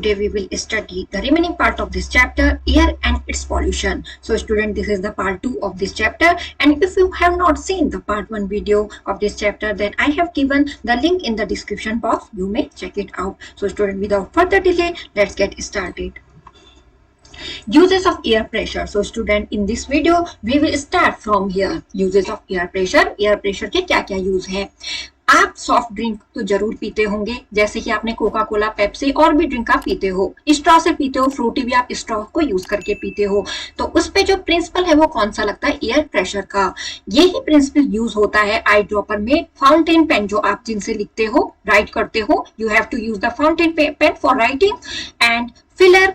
today we will study the remaining part of this chapter, air and its pollution. So student, this is the part 2 of this chapter, and if you have not seen the part 1 video of this chapter, then I have given the link in the description box. You may check it out. So student, without further delay, let's get started. Uses of air pressure. So student, in this video we will start from here. Uses of air pressure. Air pressure के क्या क्या use है? आप soft drink तो जरूर पीते होंगे, जैसे कि आपने कोका कोला, पेप्सी और भी ड्रिंक आप पीते हो, स्ट्रॉ से पीते हो, फ्रूटी भी आप स्ट्रॉ को यूज करके पीते हो। तो उस पे जो प्रिंसिपल है वो कौन सा लगता है? एयर प्रेशर का। यही प्रिंसिपल यूज होता है आई ड्रॉपर में। फाउंटेन पेन जो आप जिनसे लिखते हो, राइट करते हो, you have to use the fountain pen for writing. And filler,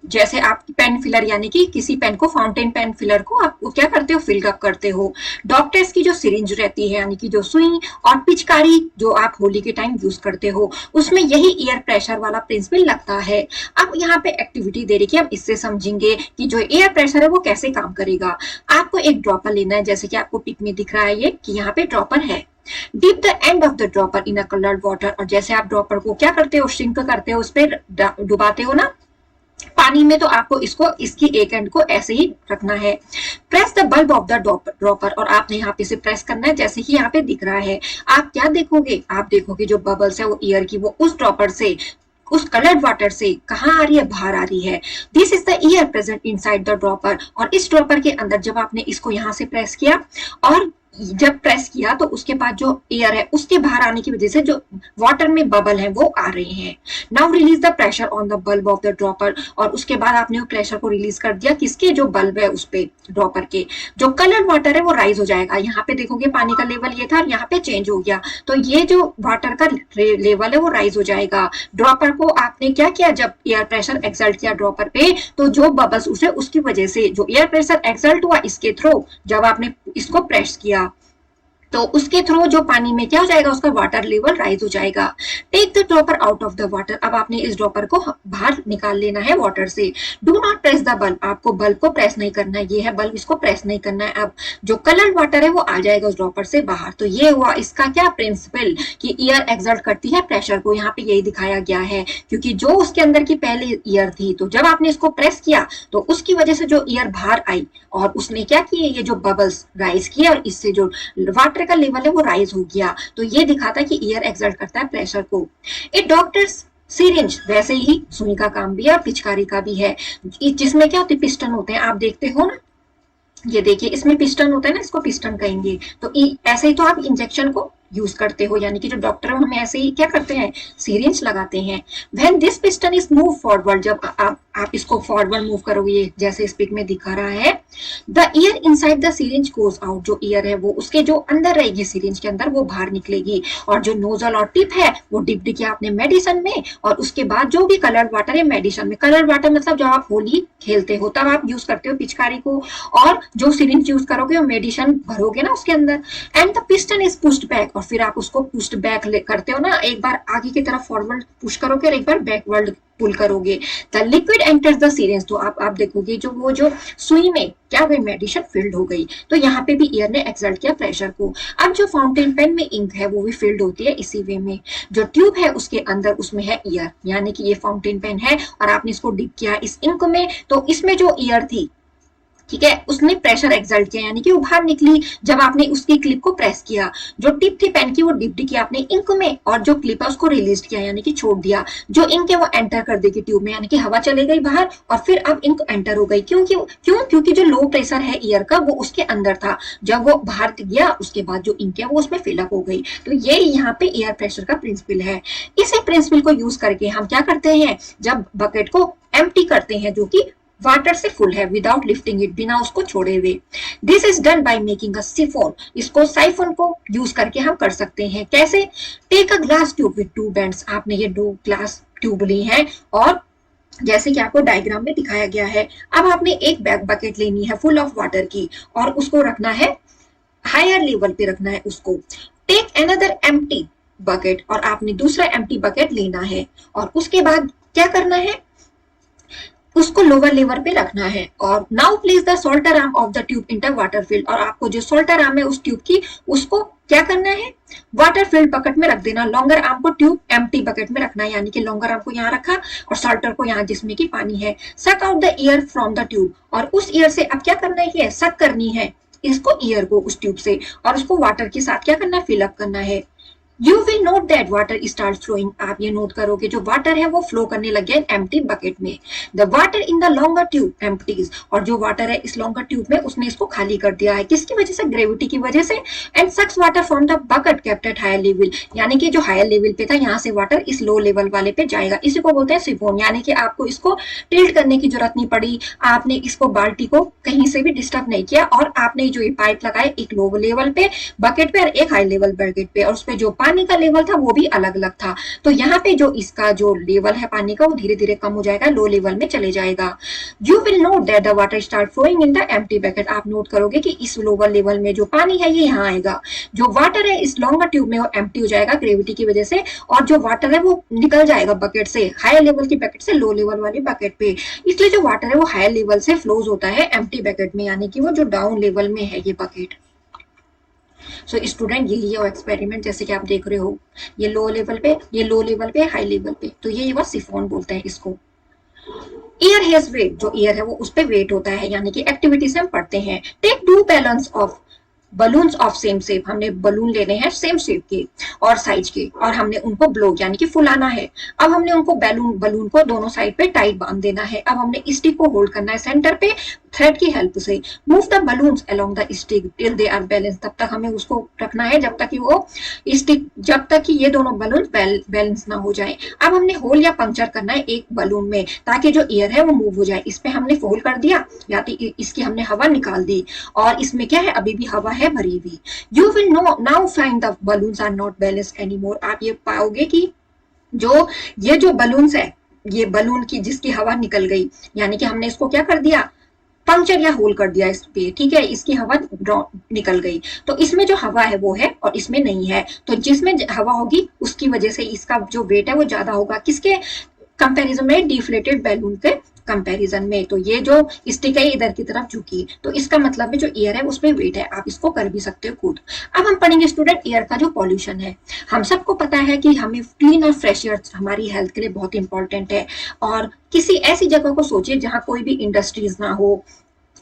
जैसे आप पेन फिलर यानी कि किसी पेन को, फाउंटेन पेन फिलर को आप क्या करते हो? फिल अप करते हो। डॉक्टर्स की जो सिरिंज रहती है यानी कि जो सुई और पिचकारी जो आप होली के टाइम यूज करते हो, उसमें यही एयर प्रेशर वाला प्रिंसिपल लगता है। अब यहाँ पे एक्टिविटी दे रखी है, हम इससे समझेंगे कि जो एयर प्रेशर है वो कैसे काम करेगा। आपको एक ड्रॉपर लेना है, जैसे कि आपको पिक में दिख रहा है ये कि यहाँ पे ड्रॉपर है। Dip the end of the dropper in a coloured water. और जैसे आप ड्रॉपर को क्या करते हो? श्रिंक करते हो, उस पर डुबाते हो ना पानी में, तो आपको इसकी एक एंड को ऐसे ही रखना है। Press the bulb of the dropper. और आपने यहाँ पे से प्रेस करना है, जैसे कि यहाँ पे दिख रहा है। आप क्या देखोगे? आप देखोगे जो बबल्स है वो एयर की, वो उस ड्रॉपर से, उस कलर्ड वाटर से कहाँ आ रही है? बाहर आ रही है। This is the air present inside the dropper. और इस ड्रॉपर के अंदर जब आपने इसको यहाँ से प्रेस किया और जब प्रेस किया तो उसके बाद जो एयर है उसके बाहर आने की वजह से जो वाटर में बबल है वो आ रहे हैं। Now release the pressure on the bulb of the dropper. और उसके बाद आपने वो प्रेशर को रिलीज कर दिया, किसके? जो बल्ब है उस पे, ड्रॉपर के। जो कलर्ड वाटर है वो राइज हो जाएगा। यहाँ पे देखोगे पानी का लेवल ये था और यहाँ पे चेंज हो गया, तो ये जो वाटर का लेवल है वो राइज हो जाएगा। ड्रॉपर को आपने क्या किया? जब एयर प्रेशर एक्सल्ट किया ड्रॉपर पे, तो जो बबल्स उठे उसकी वजह से जो एयर प्रेशर एक्सल्ट हुआ इसके थ्रू, जब आपने इसको प्रेस किया तो उसके थ्रू जो पानी में क्या हो जाएगा? उसका वाटर लेवल राइज हो जाएगा। Take the dropper out of the water. अब आपने इस ड्रॉपर को बाहर निकाल लेना है वाटर से। Do not press the bulb. आपको बल्ब को प्रेस नहीं करना है, ये है बल्ब, इसको प्रेस नहीं करना है। अब जो कलर्ड वाटर है वो आ जाएगा उस ड्रॉपर से बाहर। तो ये हुआ इसका क्या प्रिंसिपल कि एयर एक्सर्ट करती है प्रेशर को। यहाँ पे यही दिखाया गया है, क्योंकि जो उसके अंदर की पहले एयर थी, तो जब आपने इसको प्रेस किया तो उसकी वजह से जो एयर बाहर आई और उसने क्या किए? ये जो बबल्स राइज किए और इससे जो वाटर का लेवल है वो राइज हो गया। तो ये दिखाता है कि एयर एक्सर्ट करता है प्रेशर को। एक डॉक्टर्स सिरिंज, वैसे ही सुई का काम भी है और पिचकारी का भी है, जिसमें क्या होते? पिस्टन होते हैं। आप देखते हो ना, ये देखिए इसमें पिस्टन होता है ना, इसको पिस्टन कहेंगे। तो ऐसे ही तो आप इंजेक्शन को यूज करते हो, यानी कि जो डॉक्टर है हमें ऐसे ही क्या करते हैं? सिरिंज लगाते हैं। When this piston is move forward, जब आप इसको फॉरवर्ड मूव करोगे, जैसे इस पिक में दिखा रहा है, the air inside the syringe goes out. जो एयर है वो उसके जो अंदर रहेगी, सिरिंज के अंदर, वो बाहर निकलेगी। और जो नोजल और टिप है वो डिप्ड किया आपने मेडिसिन में, और उसके बाद जो भी कलर्ड वाटर है मेडिसिन में। कलर्ड वाटर मतलब जब आप होली खेलते हो तब आप यूज करते हो पिचकारी को, और जो सिरिंज यूज करोगे वो मेडिसिन भरोगे ना उसके अंदर। And the piston is pushed back. और फिर आप उसको पुश्ड बैक करते हो ना, एक बार आगे की तरफ फॉरवर्ड पुश करोगे और एक बार बैकवर्ड पुल करोगे। The liquid enters the syringe. तो आप देखोगे जो सुई में क्या हुई? मेडिसिन फिल्ड हो गई। तो यहाँ पे भी एयर ने एक्सर्ट किया प्रेशर को। अब जो फाउंटेन पेन में इंक है वो भी फिल्ड होती है इसी वे में। जो ट्यूब है उसके अंदर उसमें है एयर, यानी कि ये फाउंटेन पेन है और आपने इसको डिप किया इस इंक में, तो इसमें जो एयर थी, ठीक है, उसने प्रेशर एक्सर्ट किया, यानी कि वो बाहर निकली जब आपने उसकी क्लिप को प्रेस किया। जो टिप थी पेन की वो डिप्ड किया आपने इंक में, और जो क्लिप है उसको रिलीज किया, यानी कि छोड़ दिया। जो इंक है वो एंटर कर देगी ट्यूब में, यानी कि हवा चले गई बाहर और फिर अब इंक एंटर हो गई। क्योंकि जो लो प्रेशर है एयर का वो उसके अंदर था, जब वो बाहर गया उसके बाद जो इंक है वो उसमें फिलअप हो गई। तो ये यहाँ पे एयर प्रेशर का प्रिंसिपल है। इसी प्रिंसिपल को यूज करके हम क्या करते हैं? जब बकेट को एम्प्टी करते हैं, जो कि वाटर से फुल है, विदाउट लिफ्टिंग इट, बिना उसको छोड़े हुए। This is done by making a siphon. इसको साइफोन को यूज करके हम कर सकते हैं। कैसे? Take a glass tube with 2 bends. आपने ये 2 ग्लास ट्यूब ली है और जैसे कि आपको डायग्राम में दिखाया गया है। अब आपने एक बकेट लेनी है फुल ऑफ वाटर की और उसको रखना है हायर लेवल पे रखना है उसको। Take another empty bucket. और आपने दूसरा एम्प्टी बकेट लेना है और उसके बाद क्या करना है? उसको लोअर लेवल पे रखना है। और now place the shorter arm of the tube into water field, और आपको जो सोल्टर आर्म है उस ट्यूब की उसको क्या करना है, वाटर फील्ड बकेट में रख देना। लॉन्गर आर्म को ट्यूब एम्प्टी बकेट में रखना है, यानी कि लॉन्गर आर्म को यहाँ रखा और सोल्टर को यहाँ जिसमें की पानी है। Suck out the air from the tube, और उस एयर से अब क्या करना है, सक करनी है इसको एयर को उस ट्यूब से, और उसको वाटर के साथ क्या करना है, फिलअप करना है। You will note that water start flowing, आप ये नोट करोगे जो वाटर है वो फ्लो करने लग गया एम्प्टी बकेट में। The water in the longer tube empties, और जो वाटर है इस लॉन्गर ट्यूब में उसने इसको खाली कर दिया है, किसकी वजह से, ग्रेविटी की वजह से। And sucks water from the bucket kept at higher level, यानी कि जो हायर लेवल पे था यहाँ से वाटर इस लो लेवल वाले पे जाएगा, इसी को बोलते हैं सिफोन। यानी कि आपको इसको टिल्ट करने की जरूरत नहीं पड़ी, आपने इसको बाल्टी को कहीं से भी डिस्टर्ब नहीं किया, और आपने जो ये पाइप लगाए एक लो लेवल पे बकेट पे और एक हाई लेवल बकेट पे, और उस पे जो पानी का लेवल था वो भी अलग अलग था। तो यहाँ पे जो इसका जो लेवल है पानी का वो धीरे धीरे कम हो जाएगा, लो लेवल में चले जाएगा। You will note that the water start flowing in the empty bucket, आप नोट करोगे कि इस लोअर लेवल में जो पानी है ये यहाँ आएगा, जो वाटर है इस लॉन्गर ट्यूब में वो एम्प्टी हो जाएगा ग्रेविटी की वजह से, और जो वाटर है वो निकल जाएगा बकेट से, हायर लेवल की बकेट से लो लेवल वाली बकेट पे। इसलिए जो वाटर है वो हायर लेवल से फ्लोज होता है एम्प्टी बकेट में, यानी कि वो जो डाउन लेवल में है ये बकेट। सो स्टूडेंट यही है एक्सपेरिमेंट, जैसे कि आप देख रहे हो ये लो लेवल पे, ये लो लेवल पे, हाई लेवल पे, तो ये वो सिफोन बोलते हैं इसको। एयर हैज वेट, जो एयर है वो उस पे वेट होता है, यानी कि एक्टिविटी से हम पढ़ते हैं। Take 2 balance of balloons of same shape, हमने बलून लेने हैं सेम शेप के और साइज के, और हमने उनको ब्लो यानी कि फुलाना है। अब हमने उनको बलून को दोनों साइड पे टाइट बांध देना है। अब हमने स्टिक को होल्ड करना है सेंटर पे थ्रेड की हेल्प से। Move the balloons along the stick till they are balance, तब तक हमें उसको रखना है जब तक कि वो स्टिक, जब तक कि ये दोनों बलून बैलेंस ना हो जाए। अब हमने होल या पंक्चर करना है एक बलून में, ताकि जो एयर है वो मूव हो जाए। इस पे हमने होल कर दिया, या तो इसकी हमने हवा निकाल दी, और इसमें क्या है, अभी भी हवा है भरी हुई। You will know now find the balloons are not balance anymore, आप ये पाओगे कि ये जो बलून्स है, ये बलून की जिसकी हवा निकल गई, यानी कि हमने इसको क्या कर दिया, पंक्चर या होल कर दिया इस पे, ठीक है, इसकी हवा निकल गई, तो इसमें जो हवा है वो है और इसमें नहीं है। तो जिसमें हवा होगी उसकी वजह से इसका जो वेट है वो ज्यादा होगा, किसके कंपैरिजन में, डिफ्लेटेड बैलून के कंपैरिजन में। तो ये जो स्टिक है इधर की तरफ झुकी, तो इसका मतलब है जो एयर है उसमें वेट है, आप इसको कर भी सकते हो खुद। अब हम पढ़ेंगे स्टूडेंट एयर का जो पॉल्यूशन है। हम सबको पता है कि हमें क्लीन और फ्रेश एयर हमारी हेल्थ के लिए बहुत इंपॉर्टेंट है, और किसी ऐसी जगह को सोचिए जहां कोई भी इंडस्ट्रीज ना हो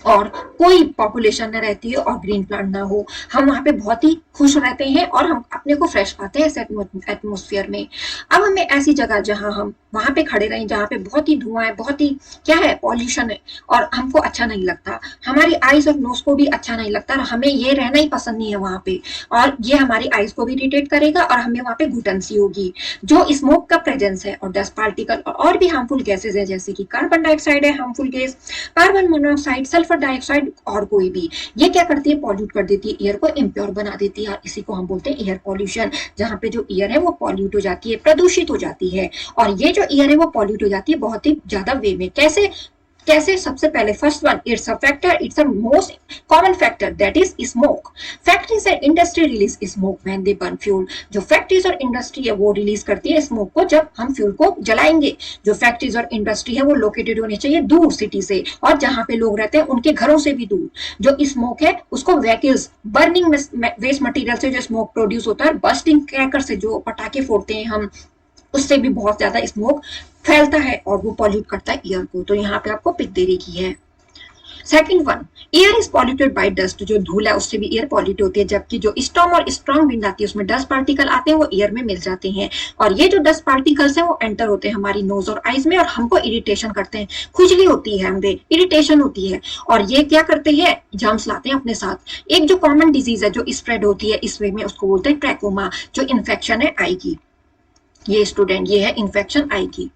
और कोई पॉपुलेशन न रहती है और ग्रीन प्लांट ना हो, हम वहां पे बहुत ही खुश रहते हैं और हम अपने को फ्रेश पाते हैं इस एटमोस्फियर में। अब हमें ऐसी जगह जहां हम वहां पे खड़े रहें जहां पे बहुत ही धुआं है, बहुत ही क्या है, पॉल्यूशन है, और हमको अच्छा नहीं लगता, हमारी आईज और नोज को भी अच्छा नहीं लगता, और हमें ये रहना ही पसंद नहीं है वहां पे, और ये हमारी आईज को भी इरिटेट करेगा और हमें वहां पे घुटन सी होगी। जो स्मोक का प्रेजेंस है और डस्ट पार्टिकल और भी हार्मफुल गैसेज है, जैसे कि कार्बन डाइऑक्साइड है harmful gas, carbon monoxide, sulphur dioxide, और कोई भी, ये क्या करती है, पॉल्यूट कर देती है, एयर को इम्प्योर बना देती है, इसी को हम बोलते हैं एयर पॉल्यूशन। जहां पे जो एयर है वो पॉल्यूट हो जाती है, प्रदूषित हो जाती है, और ये जो एयर है वो पॉल्यूट हो जाती है बहुत ही ज्यादा वे में। कैसे सबसे पहले first one, it's a factor, it's a most common factor, that is smoke. Factories and industry release smoke when they burn fuel, जो फैक्ट्रीज और इंडस्ट्री है वो रिलीज करती है स्मोक को जब हम फ्यूल को जलाएंगे। जो फैक्ट्रीज और इंडस्ट्री है वो लोकेटेड होनी चाहिए दूर सिटी से, और जहां पे लोग रहते हैं उनके घरों से भी दूर। जो स्मोक है उसको व्हीकल्स, बर्निंग वेस्ट मटेरियल से जो स्मोक प्रोड्यूस होता है, बस्टिंग क्रैकर से जो पटाखे फोड़ते हैं हम, उससे भी बहुत ज्यादा स्मोक फैलता है और वो पॉल्यूट करता है एयर को। तो यहाँ पे आपको पिक दे रखी है। Second one, air is polluted by dust, जो धूल है उससे भी एयर पॉल्यूट होती है, जबकि जो स्टॉर्म और स्ट्रॉन्ग विंड आती है उसमें डस्ट पार्टिकल आते हैं, वो एयर में मिल जाते हैं, और ये जो डस्ट पार्टिकल्स हैं वो एंटर होते हैं हमारी नोज और आईज में, और हमको इरिटेशन करते हैं, खुजली होती है, हमें इरिटेशन होती है, और ये क्या करते हैं, जर्म्स लाते हैं अपने साथ। एक जो कॉमन डिजीज है जो स्प्रेड होती है इस वे में, उसको बोलते हैं ट्रैकोमा, जो इन्फेक्शन है आई की। ये स्टूडेंट, ये है इन्फेक्शन आई की।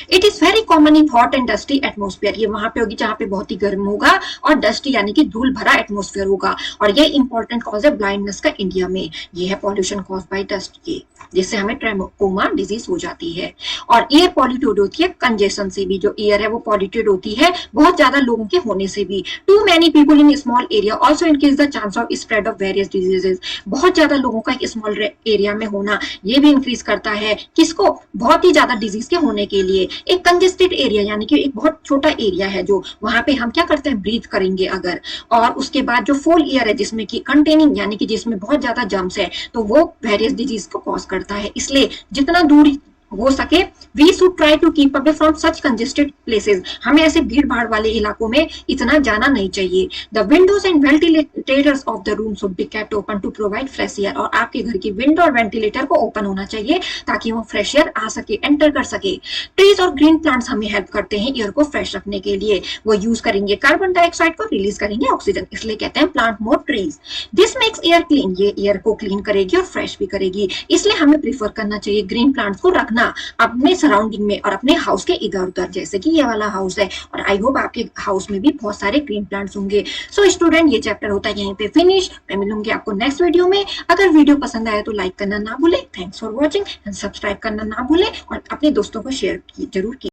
It is very common in hot and dusty atmosphere, ये वहां पे होगी जहां पे बहुत ही गर्म होगा और डस्टी यानी कि धूल भरा एटमोस्फेयर होगा, और ये इंपॉर्टेंट कॉज है ब्लाइंडनेस का इंडिया में। ये है पॉल्यूशन कॉज बाय डस्ट के, जिससे हमें ट्रैकोमा डिजीज हो जाती है। और एयर पॉल्यूटेड होती है कंजेशन से भी, जो एयर है वो पॉल्यूटेड होती है बहुत ज्यादा लोगों के होने से भी। Too many people in small area also increase the chance of spread of various diseases, बहुत ज्यादा लोगों का एक स्मॉल एरिया में होना ये भी इंक्रीज करता है किसको, बहुत ही ज्यादा डिजीज के होने के लिए। लिए। एक कंजेस्टेड एरिया यानी कि एक बहुत छोटा एरिया है जो वहां पे हम क्या करते हैं ब्रीथ करेंगे अगर, और उसके बाद जो फुल एयर है जिसमें कि कंटेनिंग यानी कि जिसमें बहुत ज्यादा जर्म्स है तो वो वेरियस डिजीज को कॉज करता है। इसलिए जितना दूर हो सके we should try to keep away from such congested places, हमें ऐसे भीड़ भाड़ वाले इलाकों में इतना जाना नहीं चाहिए। The windows and ventilators of the room should be kept open to provide fresh air, और आपके घर की विंडो और वेंटिलेटर को ओपन होना चाहिए ताकि वो फ्रेश एयर आ सके, एंटर कर सके। ट्रीज और ग्रीन प्लांट्स हमें हेल्प करते हैं एयर को फ्रेश रखने के लिए, वो यूज करेंगे कार्बन डाइऑक्साइड को, रिलीज करेंगे ऑक्सीजन, इसलिए कहते हैं plant more trees. This makes air clean, ये एयर को क्लीन करेगी और फ्रेश भी करेगी, इसलिए हमें प्रीफर करना चाहिए ग्रीन प्लांट्स को रखना अपने सराउंडिंग में और अपने हाउस के इधर उधर, जैसे कि ये वाला हाउस है और आई होप आपके हाउस में भी बहुत सारे ग्रीन प्लांट्स होंगे। सो स्टूडेंट ये चैप्टर होता है यहीं पे फिनिश। मैं मिलूंगी आपको नेक्स्ट वीडियो में। अगर वीडियो पसंद आया तो लाइक करना ना भूले, thanks for watching and subscribe करना ना भूले और अपने दोस्तों को शेयर जरूर कीजिए।